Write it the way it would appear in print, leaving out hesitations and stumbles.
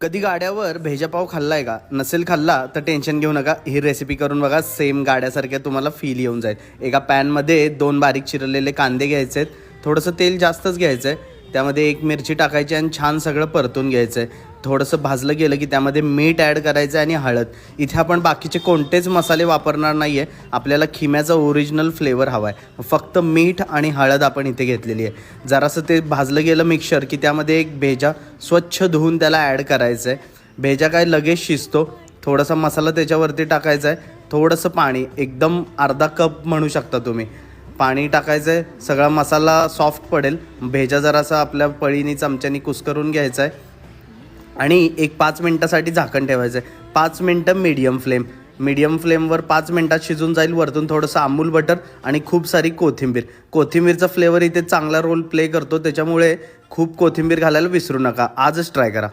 कधी गाड्यावर भेजापाव खाल्लाय का? नसेल खाल्ला तर टेन्शन घेऊ नका, ही रेसिपी करून बघा. सेम गाड्यासारख्या तुम्हाला फील येऊन जाईल. एका पॅनमध्ये 2 बारीक चिरलेले कांदे घ्यायचे आहेत, थोडंसं तेल जास्तच घ्यायचं आहे, त्यामध्ये 1 मिरची टाकायची आणि छान सगळं परतून घ्यायचं आहे. थोडंसं भाजलं गेलं की त्यामध्ये मीठ ॲड करायचं आणि हळद. इथे आपण बाकीचे कोणतेच मसाले वापरणार नाही आहे, आपल्याला खिम्याचा ओरिजिनल फ्लेवर हवा आहे. फक्त मीठ आणि हळद आपण इथे घेतलेली आहे. जरासं ते भाजलं गेलं मिक्सर की त्यामध्ये एक भेजा स्वच्छ धुवून त्याला ॲड करायचं आहे. भेजा काय लगेच शिजतो. थोडासा मसाला त्याच्यावरती टाकायचा आहे, थोडंसं पाणी, एकदम अर्धा कप म्हणू शकता तुम्ही, पाणी टाकायचं आहे. सगळा मसाला सॉफ्ट पडेल. भेजा जरासा आपल्या पळीनी चमच्यानी कुस्करून घ्यायचा आहे आणि एक 5 मिनटासाठी झाकण ठेवायचं आहे. 5 मिनटं मीडियम फ्लेमवर 5 मिनटात शिजून जाईल. वरतून थोडंसं अमूल बटर आणि खूप सारी कोथिंबीरचा फ्लेवर इथे चांगला रोल प्ले करतो, त्याच्यामुळे खूप कोथिंबीर घालायला विसरू नका. आजच ट्राय करा.